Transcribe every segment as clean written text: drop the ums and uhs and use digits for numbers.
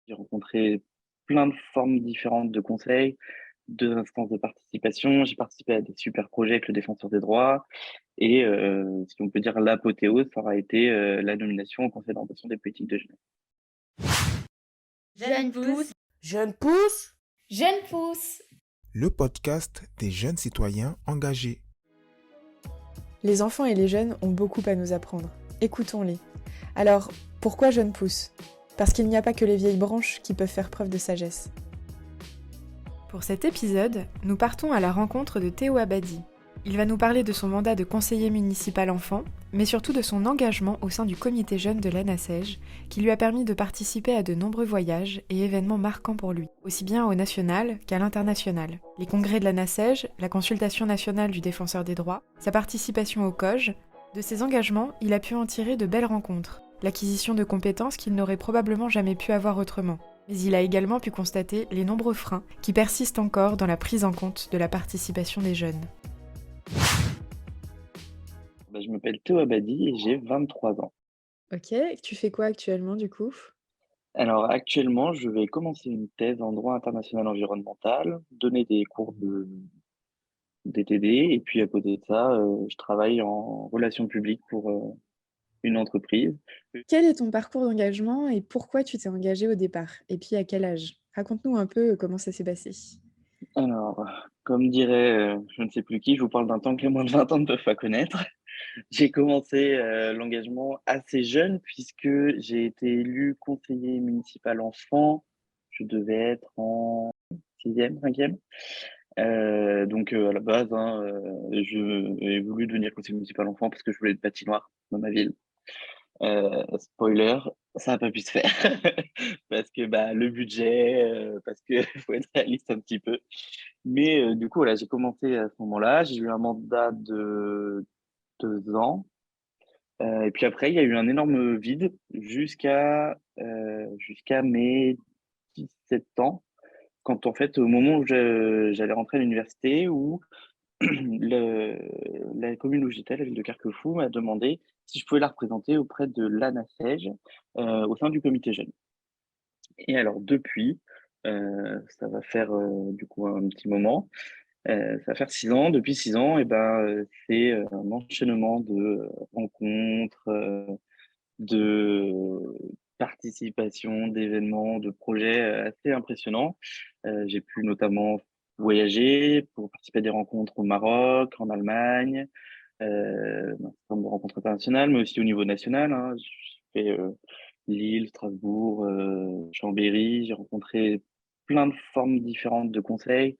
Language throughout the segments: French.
J'ai rencontré plein de formes différentes de conseils, d'instances de participation. J'ai participé à des super projets avec le Défenseur des droits et si on peut dire l'apothéose, ça aura été, la nomination au conseil d'orientation des politiques de jeunesse. Jeune pousse, Jeune pousse, jeune pousse. Le podcast des jeunes citoyens engagés. Les enfants et les jeunes ont beaucoup à nous apprendre. Écoutons-les. Alors, pourquoi Jeunes pousse ? Parce qu'il n'y a pas que les vieilles branches qui peuvent faire preuve de sagesse. Pour cet épisode, nous partons à la rencontre de Théo Abadi. Il va nous parler de son mandat de conseiller municipal enfant, mais surtout de son engagement au sein du comité jeune de l'ANASEJ, qui lui a permis de participer à de nombreux voyages et événements marquants pour lui, aussi bien au national qu'à l'international. Les congrès de l'ANASEJ, la consultation nationale du défenseur des droits, sa participation au COJ. De ses engagements, il a pu en tirer de belles rencontres, l'acquisition de compétences qu'il n'aurait probablement jamais pu avoir autrement. Mais il a également pu constater les nombreux freins qui persistent encore dans la prise en compte de la participation des jeunes. Je m'appelle Théo Abadi et j'ai 23 ans. Ok, tu fais quoi actuellement du coup ? Alors actuellement, je vais commencer une thèse en droit international environnemental, donner des cours de DTD et puis à côté de ça, je travaille en relations publiques pour, une entreprise. Quel est ton parcours d'engagement et pourquoi tu t'es engagé au départ ? Et puis à quel âge ? Raconte-nous un peu comment ça s'est passé. Alors, comme dirait, je ne sais plus qui, je vous parle d'un temps que les moins de 20 ans ne peuvent pas connaître. J'ai commencé, l'engagement assez jeune puisque j'ai été élu conseiller municipal enfant. Je devais être en sixième, cinquième. À la base, je ai voulu devenir conseiller municipal enfant parce que je voulais une patinoire dans ma ville. Spoiler, ça n'a pas pu se faire parce que, bah, le budget, parce que faut être réaliste un petit peu. Mais du coup, voilà, j'ai commencé à ce moment-là. J'ai eu un mandat de 2 ans. Et puis après, il y a eu un énorme vide jusqu'à mes 17 ans, quand en fait, au moment où j'allais rentrer à l'université, où le la commune où j'étais, la ville de Carquefou, m'a demandé si je pouvais la représenter auprès de l'ANASEJ, au sein du comité jeune. Et alors depuis, ça va faire, du coup un petit moment, ça va faire 6 ans. Depuis 6 ans et ben, c'est, un enchaînement de, rencontres, de participation, d'événements, de projets, assez impressionnants. J'ai pu notamment voyager pour participer à des rencontres au Maroc, en Allemagne, un certain nombre de rencontres internationales, mais aussi au niveau national, hein. J'ai fait, Lille, Strasbourg, Chambéry. J'ai rencontré plein de formes différentes de conseils,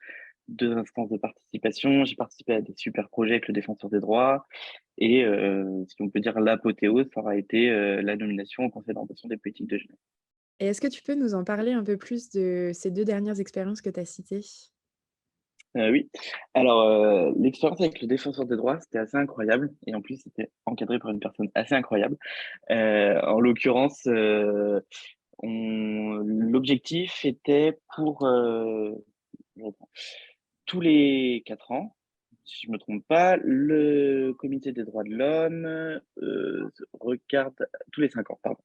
d'instances de participation. J'ai participé à des super projets avec le Défenseur des droits et si on peut dire l'apothéose, ça aura été, la nomination au conseil d'orientation des politiques de jeunesse. Et est-ce que tu peux nous en parler un peu plus de ces 2 dernières expériences que tu as citées? Oui. Alors, l'expérience avec le Défenseur des droits, c'était assez incroyable et en plus, c'était encadré par une personne assez incroyable. En l'occurrence, l'objectif était pour, je reprends, tous les 4 ans, si je me trompe pas, le comité des droits de l'homme, regarde tous les 5 ans, pardon,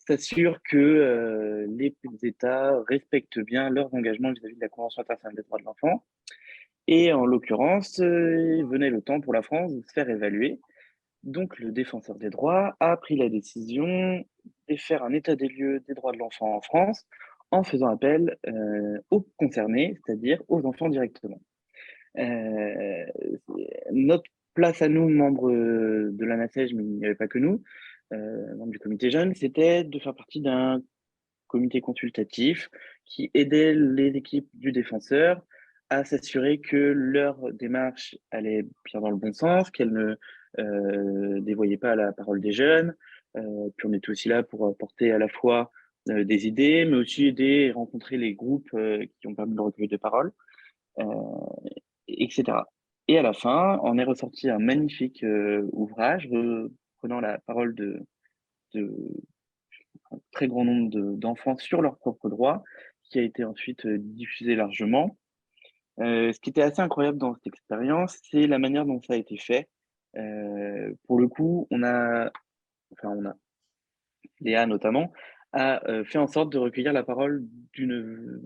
s'assure que, les États respectent bien leurs engagements vis-à-vis de la Convention internationale des droits de l'enfant et en l'occurrence, venait le temps pour la France de se faire évaluer. Donc le défenseur des droits a pris la décision de faire un état des lieux des droits de l'enfant en France en faisant appel, aux concernés, c'est-à-dire aux enfants directement. Heu, Notre place à nous, membres, de l'ANASEJ, mais il n'y avait pas que nous, membres du comité jeune, c'était de faire partie d'un comité consultatif qui aidait les équipes du défenseur à s'assurer que leur démarche allait bien dans le bon sens, qu'elle ne, dévoyait pas la parole des jeunes. Puis on était aussi là pour apporter à la fois, des idées, mais aussi aider et rencontrer les groupes, qui ont permis le recueil de parole, heu, et cetera. Et à la fin, en est ressorti un magnifique, ouvrage reprenant la parole de un très grand nombre d'enfants sur leurs propres droits, qui a été ensuite, diffusé largement. Ce qui était assez incroyable dans cette expérience, c'est la manière dont ça a été fait. Pour le coup, Léa notamment, a fait en sorte de recueillir la parole d'une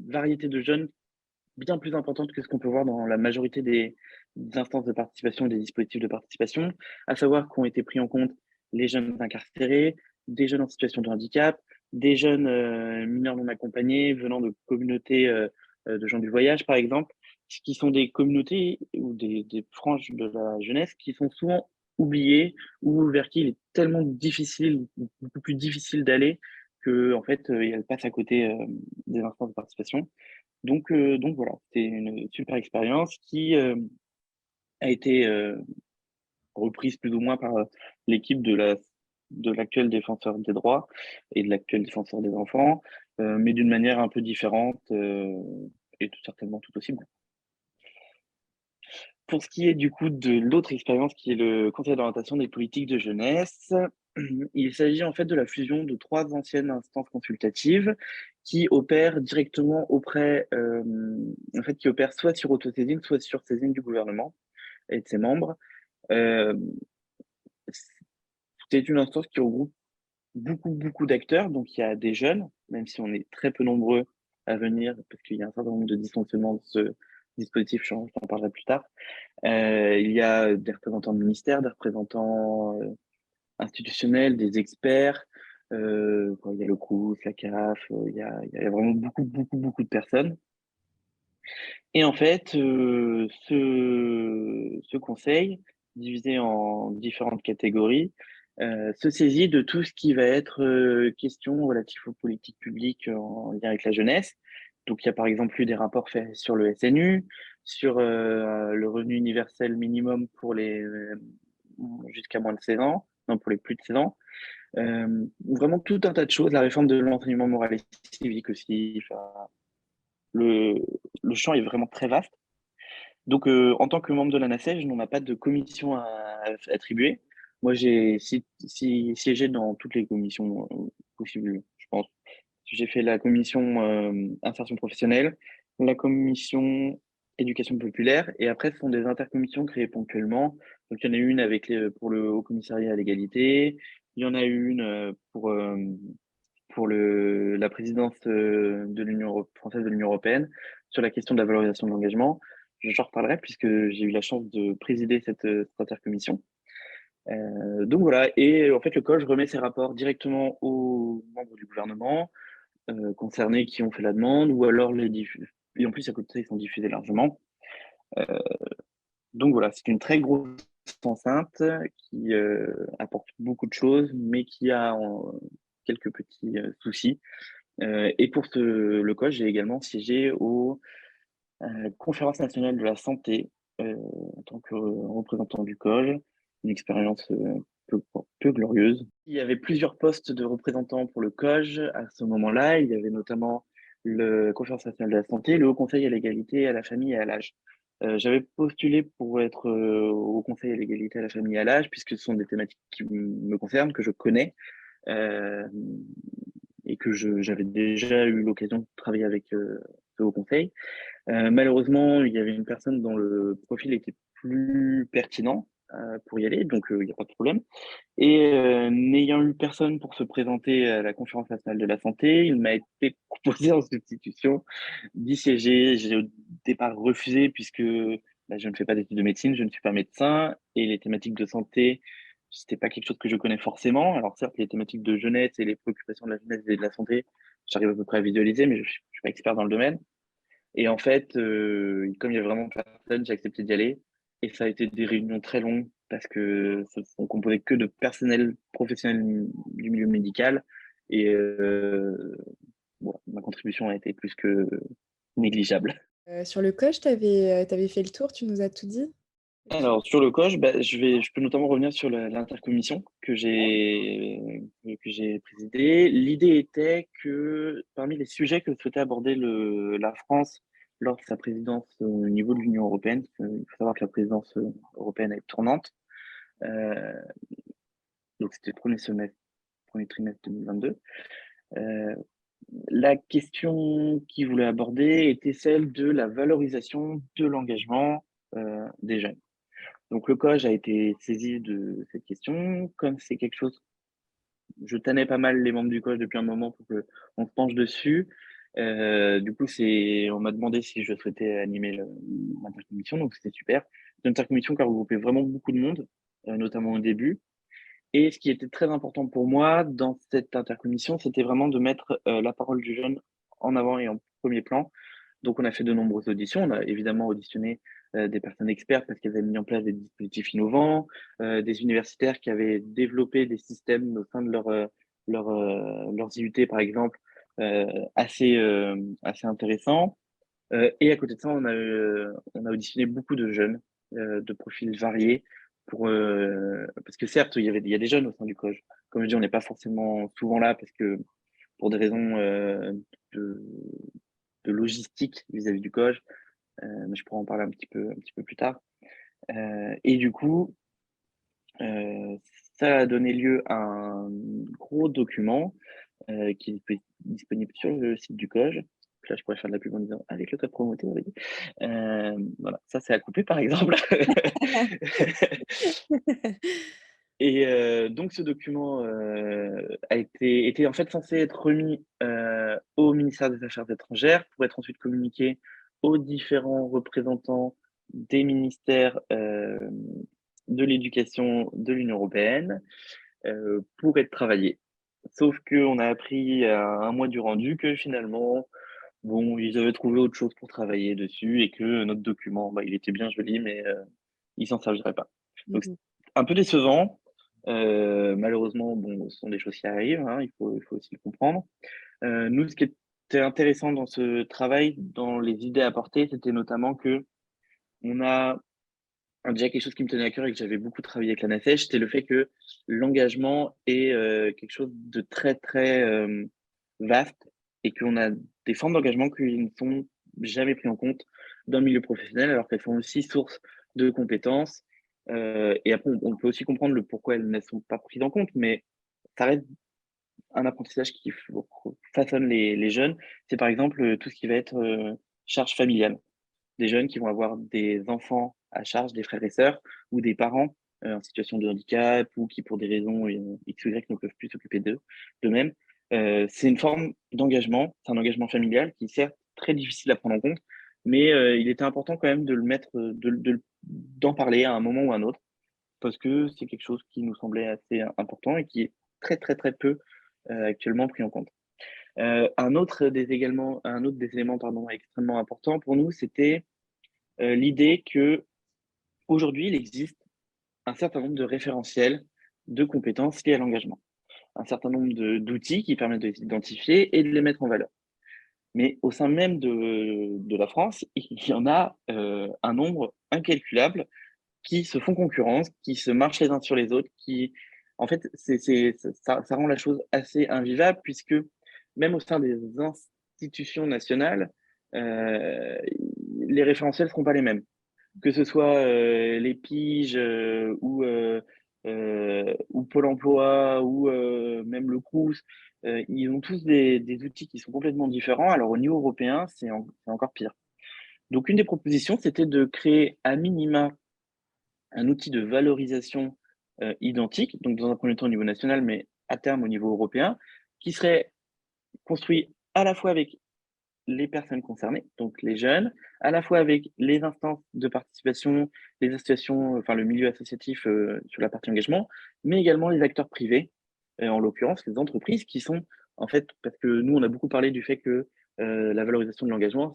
variété de jeunes bien plus importante que ce qu'on peut voir dans la majorité des instances de participation et des dispositifs de participation, à savoir qu'ont été pris en compte les jeunes incarcérés, des jeunes en situation de handicap, des jeunes mineurs non accompagnés venant de communautés de gens du voyage, par exemple, qui sont des communautés ou des franges de la jeunesse qui sont souvent oubliées ou vers qui il est tellement difficile, beaucoup plus difficile d'aller que en fait, elles passent à côté des instances de participation. Donc voilà, c'était une super expérience qui a été reprise plus ou moins par l'équipe de l'actuel défenseur des droits et de l'actuel défenseur des enfants, mais d'une manière un peu différente et tout certainement tout aussi bien. Pour ce qui est du coup de l'autre expérience qui est le conseil d'orientation des politiques de jeunesse, il s'agit en fait de la fusion de 3 anciennes instances consultatives qui opèrent directement auprès, en fait, qui opèrent soit sur autosaisine, soit sur saisine du gouvernement et de ses membres. Euh, c'est une instance qui regroupe beaucoup d'acteurs, donc il y a des jeunes, même si on est très peu nombreux à venir, parce qu'il y a un certain nombre de dysfonctionnements de ce dispositif, j'en parlerai plus tard. Il y a des représentants de ministères, des représentants institutionnels, des experts. Il y a le CROUS, la CAF, il y a vraiment beaucoup de personnes. Et en fait, ce conseil, divisé en différentes catégories, se saisit de tout ce qui va être question relative aux politiques publiques en lien avec la jeunesse. Donc, il y a par exemple eu des rapports faits sur le SNU, sur le revenu universel minimum pour les jusqu'à moins de 16 ans, non, pour les plus de 16 ans. Vraiment tout un tas de choses, la réforme de l'enseignement moral et civique aussi. Enfin, le, le champ est vraiment très vaste. Donc, en tant que membre de la NACEJ, on n'a pas de commission à attribuer. Moi, j'ai siégé dans toutes les commissions possibles, je pense. J'ai fait la commission insertion professionnelle, la commission éducation populaire, et après, ce sont des intercommissions créées ponctuellement. Donc, il y en a une avec pour le Haut Commissariat à l'égalité, il y en a une pour la présidence de française de l'Union européenne sur la question de la valorisation de l'engagement. J'en reparlerai puisque j'ai eu la chance de présider cette intercommission. Donc voilà, et en fait le COJ remet ses rapports directement aux membres du gouvernement concernés qui ont fait la demande, ou alors les diffusent. Et en plus à côté de ça, ils sont diffusés largement. Donc voilà, c'est une très grosse enceinte qui apporte beaucoup de choses, mais qui a quelques petits soucis. Et pour le COJ, j'ai également siégé aux Conférence nationale de la santé en tant que représentant du COJ, une expérience peu glorieuse. Il y avait plusieurs postes de représentants pour le COJ à ce moment-là. Il y avait notamment le Conférence nationale de la santé, le Haut Conseil à l'égalité, à la famille et à l'âge. J'avais postulé pour être au Conseil à l'égalité, à la famille et à l'âge, puisque ce sont des thématiques qui me concernent, que je connais, euh, et que j'avais déjà eu l'occasion de travailler avec ce Haut Conseil. Malheureusement, il y avait une personne dont le profil était plus pertinent pour y aller, donc il n'y a pas de problème. Et n'ayant eu personne pour se présenter à la Conférence nationale de la santé, il m'a été proposé en substitution d'y siéger. J'ai au départ refusé puisque je ne fais pas d'études de médecine, je ne suis pas médecin, et les thématiques de santé, c'était pas quelque chose que je connais forcément. Alors certes, les thématiques de jeunesse et les préoccupations de la jeunesse et de la santé, j'arrive à peu près à visualiser, mais je suis pas expert dans le domaine. Et en fait, comme il y a vraiment personne, j'ai accepté d'y aller. Et ça a été des réunions très longues parce que ce sont composés que de personnel professionnel du milieu médical. Et bon, ma contribution a été plus que négligeable. Sur le coche, t'avais fait le tour, tu nous as tout dit? Alors, sur le COJ, je peux notamment revenir sur l'intercommission que j'ai présidée. L'idée était que parmi les sujets que souhaitait aborder la France lors de sa présidence au niveau de l'Union européenne, parce qu'il faut savoir que la présidence européenne est tournante, euh, donc c'était le premier semestre, premier trimestre 2022. Euh, la question qu'il voulait aborder était celle de la valorisation de l'engagement des jeunes. Donc le COJ a été saisi de cette question. Comme c'est quelque chose je tannais pas mal les membres du COJ depuis un moment pour qu'on se penche dessus. Du coup, on m'a demandé si je souhaitais animer l'intercommission, donc c'était super. C'est une intercommission qui a regroupé vraiment beaucoup de monde, notamment au début. Et ce qui était très important pour moi dans cette intercommission, c'était vraiment de mettre la parole du jeune en avant et en premier plan. Donc, on a fait de nombreuses auditions. On a évidemment auditionné des personnes expertes parce qu'elles avaient mis en place des dispositifs innovants, des universitaires qui avaient développé des systèmes au sein de leurs IUT, par exemple, assez intéressants. Et à côté de ça, on a auditionné beaucoup de jeunes de profils variés parce que certes, il y a des jeunes au sein du COJ. Comme je dis, on n'est pas forcément souvent là parce que pour des raisons de, de logistique vis-à-vis du COJ, mais je pourrais en parler un petit peu plus tard. Et du coup, euh, ça a donné lieu à un gros document qui est disponible sur le site du COJ. Là, je pourrais faire de la pub en disant avec le code promoté, oui. Voilà, ça c'est à couper par exemple. Et donc ce document était en fait censé être remis au ministère des Affaires étrangères pour être ensuite communiqué aux différents représentants des ministères de l'éducation de l'Union européenne pour être travaillé. Sauf qu'on a appris à un mois du rendu que finalement, bon, ils avaient trouvé autre chose pour travailler dessus et que notre document, bah, il était bien joli, mais il s'en servirait pas. Donc, c'est Mhm. un peu décevant. Malheureusement, bon, ce sont des choses qui arrivent, hein, il faut aussi le comprendre. Nous, ce qui était intéressant dans ce travail, dans les idées apportées, c'était notamment que on a déjà quelque chose qui me tenait à cœur et que j'avais beaucoup travaillé avec la NACEJ, c'était le fait que l'engagement est quelque chose de très, très vaste et qu'on a des formes d'engagement qui ne sont jamais prises en compte dans le milieu professionnel, alors qu'elles sont aussi source de compétences. Et après, on peut aussi comprendre le pourquoi elles ne sont pas prises en compte, mais ça reste un apprentissage qui façonne les jeunes. C'est par exemple tout ce qui va être charge familiale, des jeunes qui vont avoir des enfants à charge, des frères et sœurs, ou des parents en situation de handicap, ou qui, pour des raisons X ou Y, ne peuvent plus s'occuper d'eux-mêmes. C'est une forme d'engagement, c'est un engagement familial qui est certes très difficile à prendre en compte, mais il était important quand même de le mettre, d'en parler à un moment ou à un autre, parce que c'est quelque chose qui nous semblait assez important et qui est très très très peu actuellement pris en compte. Un autre des éléments pardon, extrêmement importants pour nous, c'était l'idée que aujourd'hui il existe un certain nombre de référentiels de compétences liées à l'engagement, un certain nombre d'outils qui permettent de les identifier et de les mettre en valeur. Mais au sein même de la France, il y en a un nombre incalculable qui se font concurrence, qui se marchent les uns sur les autres, qui, en fait, ça rend la chose assez invivable puisque même au sein des institutions nationales, euh, les référentiels ne seront pas les mêmes, que ce soit les piges ou Pôle emploi ou même le Crous, ils ont tous des outils qui sont complètement différents. Alors au niveau européen, c'est encore pire. Donc une des propositions, c'était de créer à minima un outil de valorisation identique, donc dans un premier temps au niveau national, mais à terme au niveau européen, qui serait construit à la fois avec les personnes concernées, donc les jeunes, à la fois avec les instances de participation, les associations, enfin le milieu associatif sur la partie engagement, mais également les acteurs privés, en l'occurrence les entreprises qui sont, en fait, parce que nous on a beaucoup parlé du fait que la valorisation de l'engagement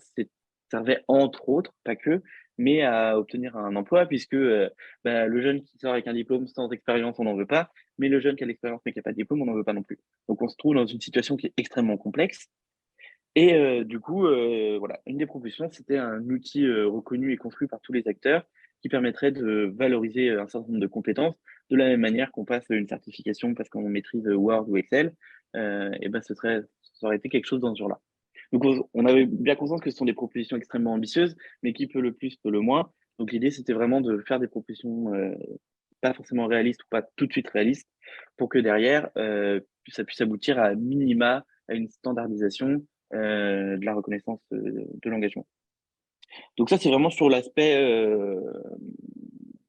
servait entre autres, pas que, mais à obtenir un emploi, puisque bah, le jeune qui sort avec un diplôme sans expérience, on n'en veut pas, mais le jeune qui a l'expérience mais qui n'a pas de diplôme, on n'en veut pas non plus. Donc on se trouve dans une situation qui est extrêmement complexe et du coup, voilà, une des propositions, c'était un outil reconnu et construit par tous les acteurs qui permettrait de valoriser un certain nombre de compétences de la même manière qu'on passe une certification parce qu'on maîtrise Word ou Excel. Et ben, ça aurait été quelque chose dans ce genre-là. Donc, on avait bien conscience que ce sont des propositions extrêmement ambitieuses, mais qui peut le plus, peut le moins. Donc, l'idée, c'était vraiment de faire des propositions pas forcément réalistes ou pas tout de suite réalistes pour que derrière, ça puisse aboutir à minima à une standardisation de la reconnaissance de l'engagement. Donc ça, c'est vraiment sur l'aspect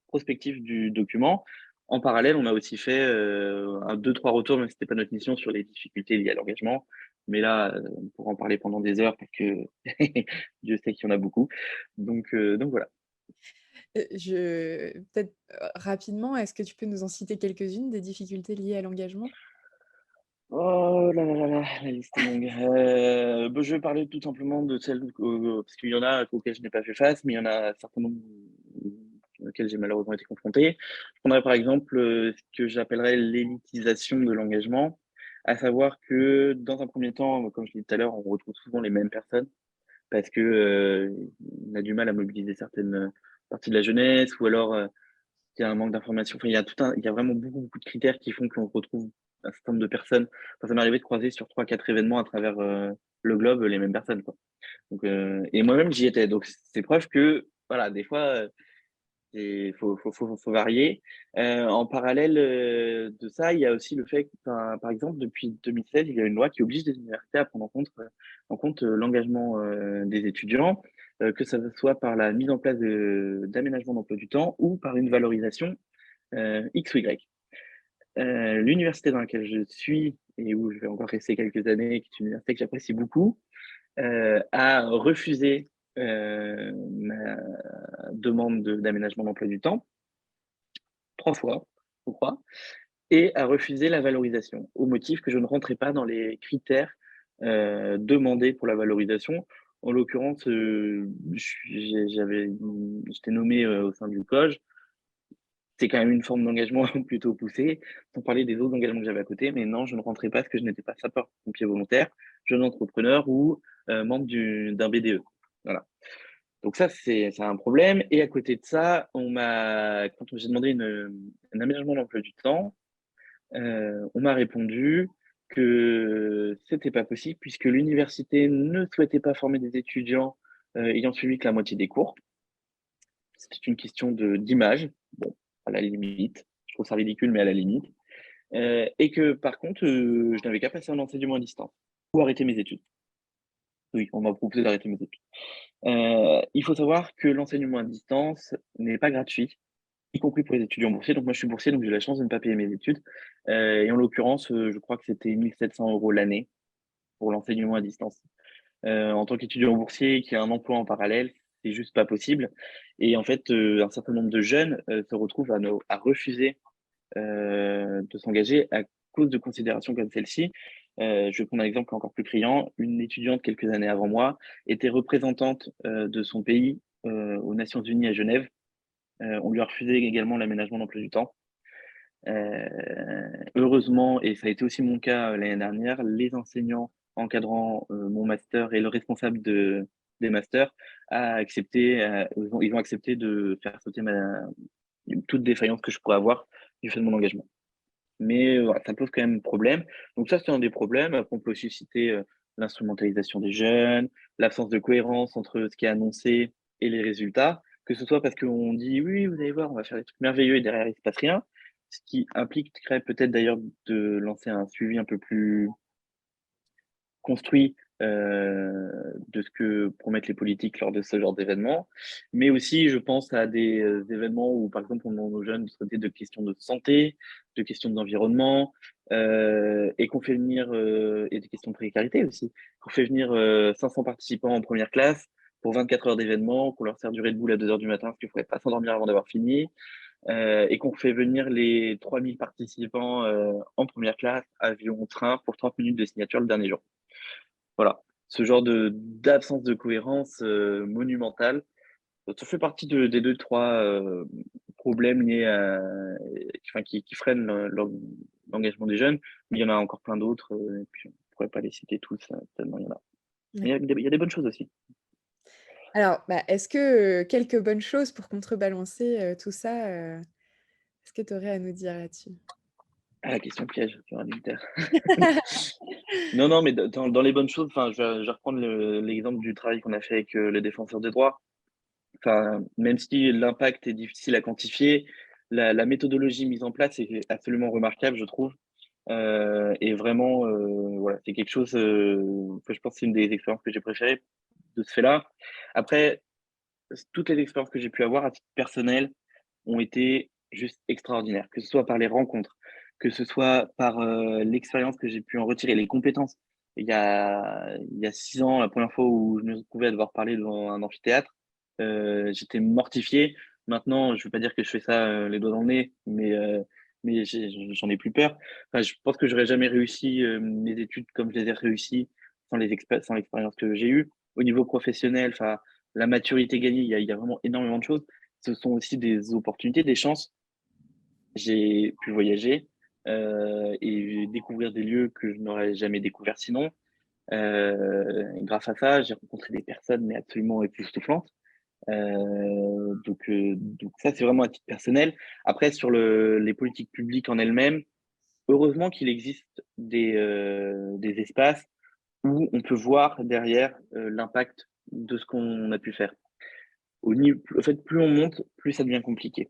prospectif du document. En parallèle, on a aussi fait 2-3 retours, même si c'était pas notre mission, sur les difficultés liées à l'engagement. Mais là, on pourra en parler pendant des heures parce que Dieu sait qu'il y en a beaucoup. Donc voilà. Peut-être, rapidement, est-ce que tu peux nous en citer quelques-unes des difficultés liées à l'engagement? Oh là là là là, la liste est longue. Bah, je vais parler tout simplement de celles, parce qu'il y en a auxquelles je n'ai pas fait face, mais il y en a certainement auxquelles j'ai malheureusement été confronté. Je prendrais par exemple, ce que j'appellerais l'élitisation de l'engagement, à savoir que dans un premier temps, comme je l'ai dit tout à l'heure, on retrouve souvent les mêmes personnes parce que, on a du mal à mobiliser certaines parties de la jeunesse ou alors, il y a un manque d'information. Enfin, il y a vraiment beaucoup, beaucoup de critères qui font qu'on retrouve un certain nombre de personnes. Enfin, ça m'est arrivé de croiser sur 3-4 événements à travers le globe les mêmes personnes, quoi. Donc, et moi-même, j'y étais. Donc, c'est preuve que, voilà, des fois, il faut varier. En parallèle de ça, il y a aussi le fait que, par exemple, depuis 2016, il y a une loi qui oblige les universités à prendre en compte l'engagement des étudiants, que ça soit par la mise en place d'aménagement d'emploi du temps ou par une valorisation X ou Y. L'université dans laquelle je suis et où je vais encore rester quelques années, qui est une université que j'apprécie beaucoup, a refusé ma demande d'aménagement d'emploi du temps 3 fois, je crois, et a refusé la valorisation au motif que je ne rentrais pas dans les critères demandés pour la valorisation. En l'occurrence, j'étais nommé au sein du COJ. C'est quand même une forme d'engagement plutôt poussée, sans parler des autres engagements que j'avais à côté. Mais non, je ne rentrais pas parce que je n'étais pas sapeur-pompier volontaire, jeune entrepreneur ou membre d'un BDE. Voilà. Donc ça, c'est un problème. Et à côté de ça, quand j'ai demandé un aménagement d'emploi du temps, on m'a répondu que c'était pas possible puisque l'université ne souhaitait pas former des étudiants ayant suivi que la moitié des cours. C'était une question d'image. Bon, à la limite. Je trouve ça ridicule, mais à la limite. Et que par contre, je n'avais qu'à passer un enseignement à distance ou arrêter mes études. Oui, on m'a proposé d'arrêter mes études. Il faut savoir que l'enseignement à distance n'est pas gratuit, y compris pour les étudiants boursiers. Donc moi, je suis boursier, donc j'ai la chance de ne pas payer mes études. Et en l'occurrence, je crois que c'était 1 700 € l'année pour l'enseignement à distance. En tant qu'étudiant boursier qui a un emploi en parallèle, c'est juste pas possible. Et en fait, un certain nombre de jeunes se retrouvent à refuser de s'engager à cause de considérations comme celle-ci. Je vais prendre un exemple encore plus criant. Une étudiante quelques années avant moi était représentante de son pays aux Nations Unies à Genève. On lui a refusé également l'aménagement d'emploi du temps. Heureusement, et ça a été aussi mon cas l'année dernière, les enseignants encadrant mon master et le responsable des masters ils ont accepté de faire sauter toute défaillance que je pourrais avoir du fait de mon engagement. Mais voilà, ça pose quand même problème. Donc ça, c'est un des problèmes. Après, on peut aussi citer l'instrumentalisation des jeunes, l'absence de cohérence entre ce qui est annoncé et les résultats, que ce soit parce qu'on dit oui, vous allez voir, on va faire des trucs merveilleux et derrière il se passe rien, ce qui impliquerait peut-être d'ailleurs de lancer un suivi un peu plus construit de ce que promettent les politiques lors de ce genre d'événements. Mais aussi, je pense à des événements où, par exemple, on demande aux jeunes de traiter de questions de santé, de questions d'environnement, et qu'on fait venir, et des questions de précarité aussi, qu'on fait venir 500 participants en première classe pour 24 heures d'événement, qu'on leur sert du Red Bull à 2 heures du matin parce qu'il ne faudrait pas s'endormir avant d'avoir fini, et qu'on fait venir les 3000 participants en première classe, avion, train, pour 30 minutes de signature le dernier jour. Voilà, ce genre d'absence de cohérence monumentale, ça fait partie des 2-3 problèmes liés qui freinent l'engagement des jeunes, mais il y en a encore plein d'autres, et puis on pourrait pas les citer tous, tellement il y en a. Mais il y a des bonnes choses aussi. Alors, bah, est-ce que, quelques bonnes choses pour contrebalancer, tout ça, est-ce que tu aurais à nous dire là-dessus? Ah, la question piège sur un militaire. Non, non, mais dans les bonnes choses, enfin, je vais reprendre l'exemple du travail qu'on a fait avec les défenseurs des droits. Enfin, même si l'impact est difficile à quantifier, la méthodologie mise en place est absolument remarquable, je trouve. Et vraiment, voilà, c'est quelque chose que je pense que c'est une des expériences que j'ai préférées de ce fait-là. Après, toutes les expériences que j'ai pu avoir à titre personnel ont été juste extraordinaires, que ce soit par les rencontres, que ce soit par l'expérience que j'ai pu en retirer, les compétences. Il y a 6 ans, la première fois où je me retrouvais à devoir parler devant un amphithéâtre, j'étais mortifié. Maintenant, je ne veux pas dire que je fais ça les doigts dans le nez, mais j'en ai plus peur. Enfin, je pense que j'aurais jamais réussi mes études comme je les ai réussies sans l'expérience que j'ai eue. Au niveau professionnel, enfin, la maturité gagnée, il y a vraiment énormément de choses. Ce sont aussi des opportunités, des chances. J'ai pu voyager et découvrir des lieux que je n'aurais jamais découverts sinon. Grâce à ça, j'ai rencontré des personnes mais absolument époustouflantes. Donc ça, c'est vraiment à titre personnel. Après, sur les politiques publiques en elles-mêmes, heureusement qu'il existe des espaces où on peut voir derrière l'impact de ce qu'on a pu faire. En fait, plus on monte, plus ça devient compliqué.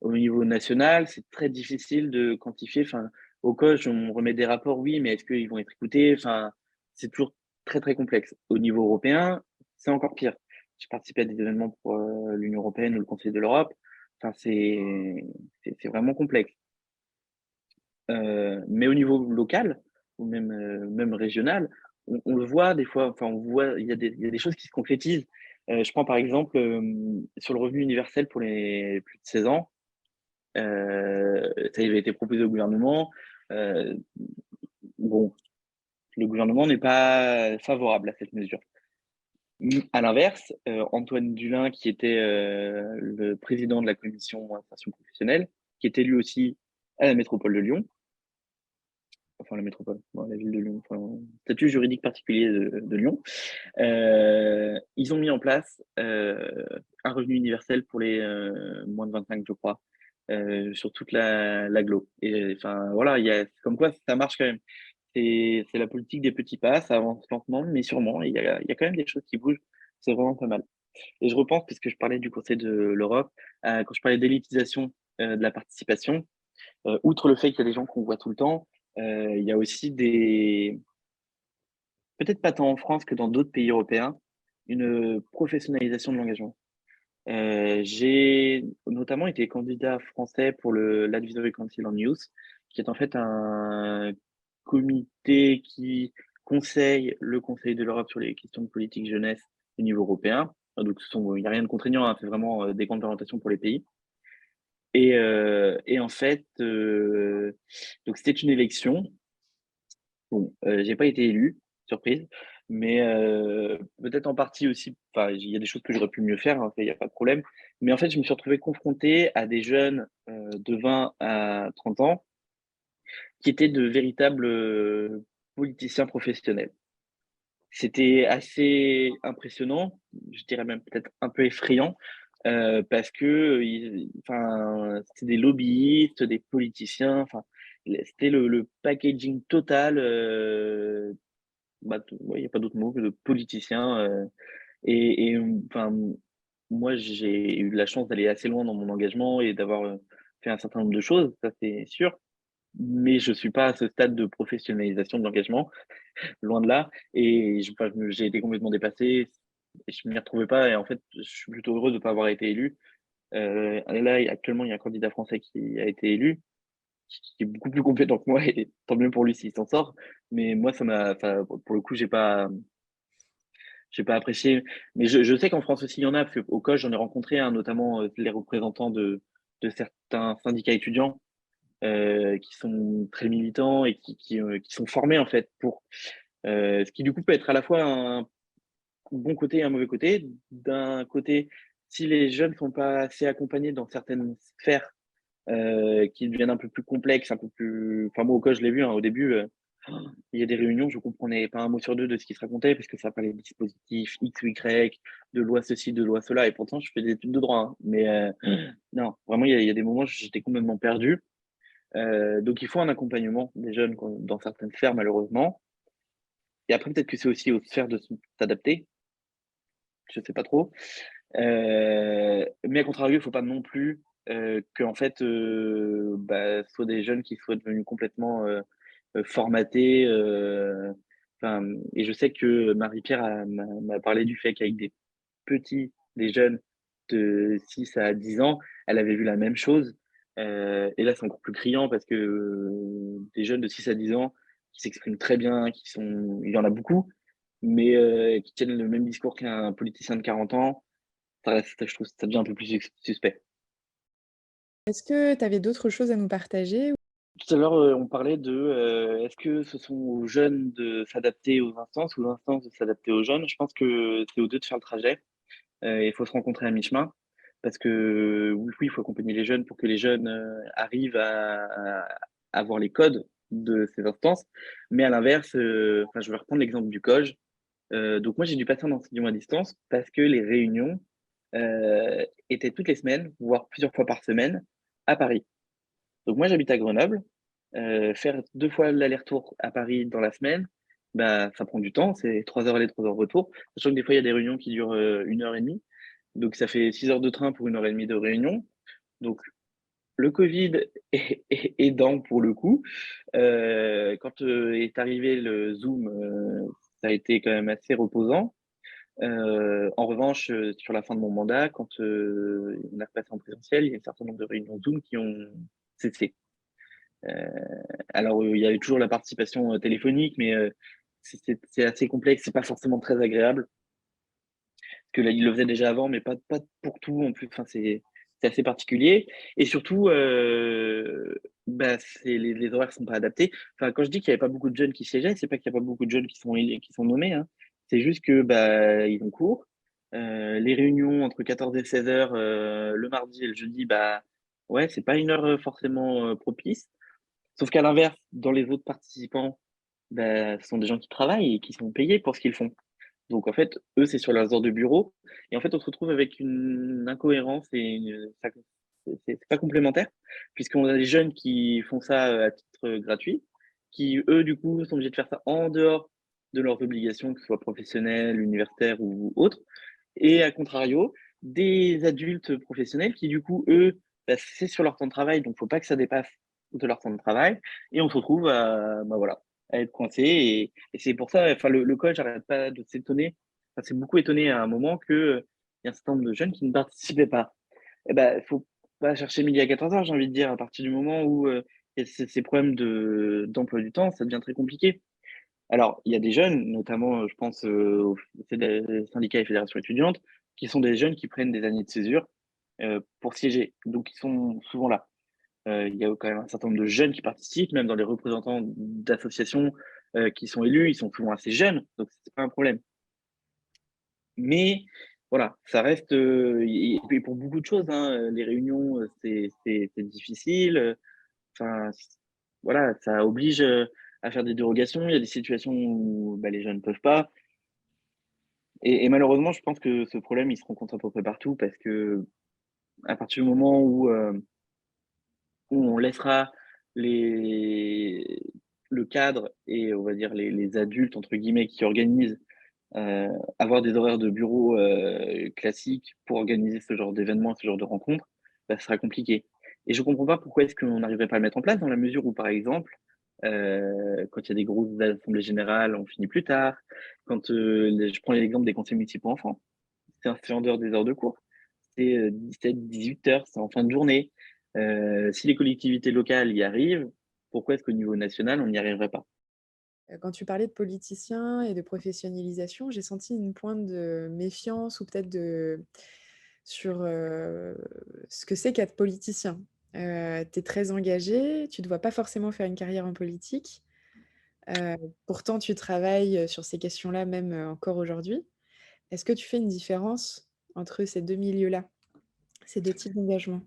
Au niveau national, c'est très difficile de quantifier. Enfin, au COJ, on remet des rapports, oui, mais est-ce qu'ils vont être écoutés? Enfin, c'est toujours très, très complexe. Au niveau européen, c'est encore pire. J'ai participé à des événements pour l'Union européenne ou le Conseil de l'Europe. Enfin, c'est vraiment complexe. Mais au niveau local, ou même régional, on le voit des fois, enfin, on voit, il y a des choses qui se concrétisent. Je prends par exemple sur le revenu universel pour les plus de 16 ans, ça avait été proposé au gouvernement. Euh, bon, le gouvernement n'est pas favorable à cette mesure. À l'inverse, Antoine Dulin, qui était le président de la commission insertion professionnelle, qui était lui aussi à la métropole de Lyon, enfin la métropole, bon, la ville de Lyon, enfin, statut juridique particulier de Lyon, ils ont mis en place un revenu universel pour les moins de 25, je crois, sur toute l'agglo. Et enfin voilà, comme quoi ça marche quand même. C'est la politique des petits pas, ça avance lentement, mais sûrement. Il y a quand même des choses qui bougent. C'est vraiment pas mal. Et je repense, puisque je parlais du Conseil de l'Europe, quand je parlais d'élitisation de la participation, outre le fait qu'il y a des gens qu'on voit tout le temps, il y a aussi peut-être pas tant en France que dans d'autres pays européens, une professionnalisation de l'engagement. J'ai notamment été candidat français pour l'Advisory Council on Youth, qui est en fait un comité qui conseille le Conseil de l'Europe sur les questions de politique jeunesse au niveau européen. Donc, il n'y a rien de contraignant, hein, c'est vraiment des grandes orientations pour les pays. Et en fait, donc c'était une élection. Bon, j'ai pas été élu, surprise, mais peut-être en partie aussi, enfin, il y a des choses que j'aurais pu mieux faire, hein, ça, il y a pas de problème. Mais en fait, je me suis retrouvé confronté à des jeunes, de 20 à 30 ans qui étaient de véritables, politiciens professionnels. C'était assez impressionnant, je dirais même peut-être un peu effrayant, parce que enfin, c'était des lobbyistes, des politiciens, enfin, c'était le packaging total, bah, ouais, il y a pas d'autre mot que de politicien, enfin, moi, j'ai eu de la chance d'aller assez loin dans mon engagement et d'avoir, fait un certain nombre de choses, ça c'est sûr. Mais je suis pas à ce stade de professionnalisation de l'engagement, loin de là. Et enfin, j'ai été complètement dépassé et je m'y retrouvais pas. Et en fait, je suis plutôt heureux de ne pas avoir été élu. Là, actuellement, il y a un candidat français qui a été élu, qui est beaucoup plus compétent que moi, et tant mieux pour lui s'il s'en sort. Mais moi, enfin, pour le coup, j'ai pas apprécié. Mais je sais qu'en France aussi, il y en a, parce qu'au COJ, j'en ai rencontré, hein, notamment les représentants de certains syndicats étudiants qui sont très militants et qui sont formés en fait pour ce qui du coup peut être à la fois un bon côté et un mauvais côté. D'un côté, si les jeunes sont pas assez accompagnés dans certaines sphères qui deviennent un peu plus complexes, un peu plus. Enfin moi au COJ, je l'ai vu hein, au début. Il y a des réunions, je comprenais pas un mot sur deux de ce qui se racontait parce que ça parlait de dispositifs X ou Y, de loi ceci, de loi cela, et pourtant je fais des études de droit. Hein. Mais non, vraiment, il y a des moments où j'étais complètement perdu. Donc il faut un accompagnement des jeunes dans certaines sphères, malheureusement. Et après, peut-être que c'est aussi aux sphères de s'adapter, je sais pas trop. Mais à contrario, il faut pas non plus que en fait, bah, ce soit des jeunes qui soient devenus complètement formatés. Enfin, et je sais que Marie-Pierre m'a parlé du fait qu'avec des jeunes de 6 à 10 ans, elle avait vu la même chose. Et là, c'est encore plus criant parce que des jeunes de 6 à 10 ans qui s'expriment très bien, il y en a beaucoup, mais qui tiennent le même discours qu'un politicien de 40 ans, je trouve que ça devient un peu plus suspect. Est-ce que tu avais d'autres choses à nous partager? Tout à l'heure, on parlait de, est-ce que ce sont aux jeunes de s'adapter aux instances ou aux instances de s'adapter aux jeunes? Je pense que c'est aux 2 de faire le trajet, il faut se rencontrer à mi-chemin parce que oui, il faut accompagner les jeunes pour que les jeunes, arrivent à avoir les codes de ces instances. Mais à l'inverse, enfin, je vais reprendre l'exemple du COJ. Donc moi, j'ai dû passer en enseignement à distance parce que les réunions, étaient toutes les semaines, voire plusieurs fois par semaine à Paris. Donc moi, j'habite à Grenoble. Faire 2 fois l'aller-retour à Paris dans la semaine, bah, ça prend du temps, c'est 3 heures aller, 3 heures retour. Sachant que des fois, il y a des réunions qui durent, 1 heure et demie. Donc ça fait 6 heures de train pour 1 heure et demie de réunion. Donc le covid aidant pour le coup, quand, est arrivé le Zoom, ça a été quand même assez reposant. En revanche, sur la fin de mon mandat, quand, on est repassé en présentiel, il y a un certain nombre de réunions Zoom qui ont cessé. Heu, alors, il y avait toujours la participation, téléphonique, mais, c'est assez complexe, c'est pas forcément très agréable. Parce que là, ils le faisaient déjà avant, mais pas pour tout en plus. Enfin, c'est assez particulier et surtout, bah, c'est les horaires sont pas adaptés. Enfin, quand je dis qu'il y avait pas beaucoup de jeunes qui siégeaient, c'est pas qu'il y a pas beaucoup de jeunes qui sont nommés, hein. C'est juste que, bah, ils ont cours. Les réunions entre 14 et 16 heures, le mardi et le jeudi, bah, ouais, c'est pas une heure, forcément, propice. Sauf qu'à l'inverse, dans les autres participants, bah, ce sont des gens qui travaillent et qui sont payés pour ce qu'ils font. Donc en fait, eux, c'est sur leurs heures de bureau et en fait, on se retrouve avec une incohérence et c'est pas complémentaire puisqu'on a des jeunes qui font ça, à titre, gratuit, qui eux, du coup, sont obligés de faire ça en dehors de leurs obligations, que ce soit professionnelles, universitaires ou autres et à contrario, des adultes professionnels qui, du coup, eux, bah, c'est sur leur temps de travail, donc faut pas que ça dépasse de leur temps de travail et on se retrouve à, bah, voilà, à être coincé et c'est pour ça, enfin, le coach arrête pas de s'étonner, enfin, s'est beaucoup étonné à un moment que, il y a un certain nombre de jeunes qui ne participaient pas. Et ben il faut pas chercher midi à 14 heures, j'ai envie de dire, à partir du moment où, il y a ces problèmes d'emploi du temps, ça devient très compliqué. Alors, il y a des jeunes, notamment, je pense, aux syndicats et fédérations étudiantes, qui sont des jeunes qui prennent des années de césure, pour siéger, donc ils sont souvent là. Il y a quand même un certain nombre de jeunes qui participent, même dans les représentants d'associations, qui sont élus, ils sont souvent assez jeunes, donc c'est pas un problème. Mais voilà, ça reste, et pour beaucoup de choses, hein, les réunions, c'est difficile, enfin, voilà, ça oblige, à faire des dérogations. Il y a des situations où, bah, les jeunes ne peuvent pas et malheureusement, je pense que ce problème, il se rencontre à peu près partout parce qu'à partir du moment où on laissera les le cadre et on va dire les «adultes» entre guillemets qui organisent, avoir des horaires de bureau, classiques pour organiser ce genre d'événements, ce genre de rencontres, bah, ce sera compliqué et je comprends pas pourquoi est-ce qu'on n'arriverait pas à le mettre en place dans la mesure où, par exemple, quand il y a des grosses assemblées générales, on finit plus tard. Quand, les je prends l'exemple des conseils municipaux enfants, c'est en dehors des heures de cours. C'est, 17-18 heures, c'est en fin de journée. Si les collectivités locales y arrivent, pourquoi est-ce qu'au niveau national, on n'y arriverait pas? Quand tu parlais de politiciens et de professionnalisation, j'ai senti une pointe de méfiance ou peut-être sur, ce que c'est qu'être politicien. Tu es très engagé, tu ne te vois pas forcément faire une carrière en politique, heu, pourtant tu travailles, sur ces questions-là même, encore aujourd'hui. Est-ce que tu fais une différence entre ces 2 milieux-là, ces 2 types d'engagement?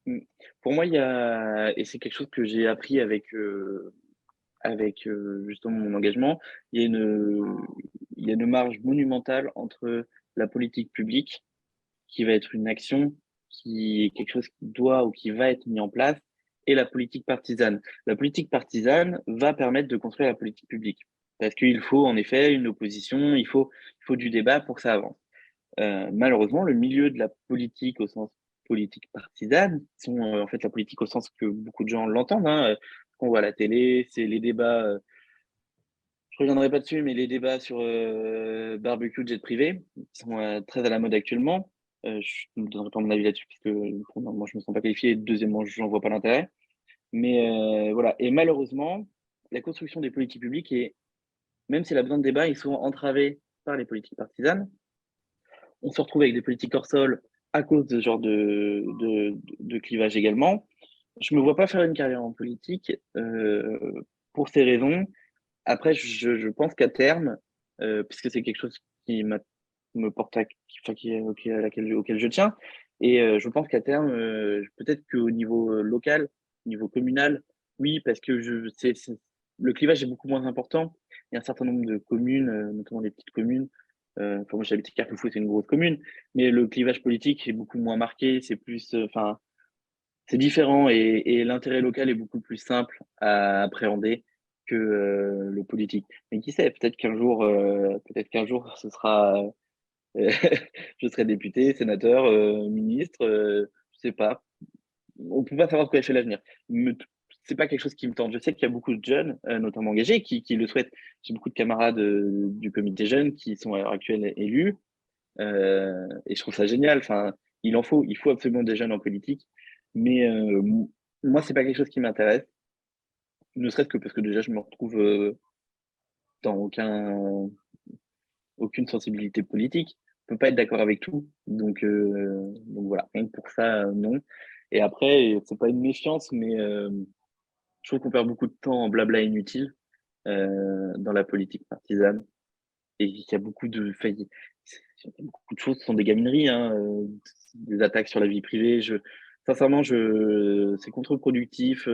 Mmh. Pour moi, il y a et c'est quelque chose que j'ai appris avec, justement mon engagement, il y a il y a une marge monumentale entre la politique publique, qui va être une action, qui est quelque chose qui doit ou qui va être mis en place, et la politique partisane. La politique partisane va permettre de construire la politique publique. Parce qu'il faut en effet une opposition, il faut du débat pour que ça avance. Malheureusement, le milieu de la politique au sens politique partisane, qui sont, en fait la politique au sens que beaucoup de gens l'entendent, hein, qu'on voit à la télé, c'est les débats, je reviendrai pas dessus, mais les débats sur, barbecue, jet privé, qui sont, très à la mode actuellement, Je ne donnerai pas mon avis là-dessus parce que, premièrement, je me sens pas qualifié et deuxièmement, j'en vois pas l'intérêt. Mais voilà et malheureusement, la construction des politiques publiques est même si elle a besoin de débat, est souvent entravée par les politiques partisanes. On se retrouve avec des politiques hors sol à cause de ce genre de clivage également. Je me vois pas faire une carrière en politique, pour ces raisons. Après, je pense qu'à terme, puisque c'est quelque chose qui me porte à enfin à laquelle auquel je tiens et je pense qu'à terme, peut-être qu'au niveau, local, au niveau communal, oui, parce que je c'est le clivage est beaucoup moins important. Il y a un certain nombre de communes, notamment les petites communes, enfin moi j'habite à Carquefou, c'est une grosse commune, mais le clivage politique est beaucoup moins marqué, c'est plus, enfin c'est différent et l'intérêt local est beaucoup plus simple à appréhender que, le politique. Mais qui sait, peut-être qu'un jour ce sera, je serai député, sénateur, ministre, je sais pas. On peut pas savoir de quoi est fait l'avenir. Me C'est pas quelque chose qui me tente. Je sais qu'il y a beaucoup de jeunes, notamment engagés, qui le souhaitent. J'ai beaucoup de camarades, du comité jeunes qui sont à l'heure actuelle élus, et je trouve ça génial. Enfin, il faut absolument des jeunes en politique, mais moi, c'est pas quelque chose qui m'intéresse, ne serait-ce que parce que déjà, je me retrouve dans aucune sensibilité politique. Je peux pas être d'accord avec tout, donc voilà. Rien que pour ça, non. Et après, c'est pas une méfiance, mais je trouve qu'on perd beaucoup de temps en blabla inutile dans la politique partisane. Et qu'il y a beaucoup de failles. Beaucoup de choses sont des gamineries, hein, des attaques sur la vie privée. Sincèrement, c'est contre-productif.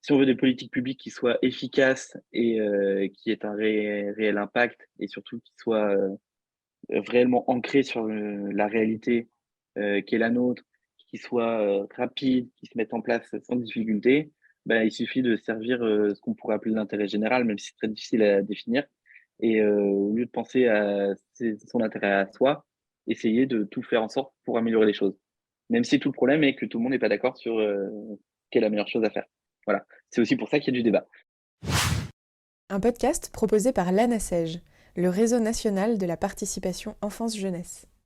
Si on veut des politiques publiques qui soient efficaces et qui aient un réel impact, et surtout qui soient réellement ancrées sur la réalité qui est la nôtre, qui soient rapides, qui se mettent en place sans difficulté, ben, il suffit de servir ce qu'on pourrait appeler l'intérêt général, même si c'est très difficile à définir. Et au lieu de penser à son intérêt à soi, essayer de tout faire en sorte pour améliorer les choses. Même si tout le problème est que tout le monde n'est pas d'accord sur quelle est la meilleure chose à faire. Voilà. C'est aussi pour ça qu'il y a du débat. Un podcast proposé par l'ANASEJ, le réseau national de la participation enfance-jeunesse.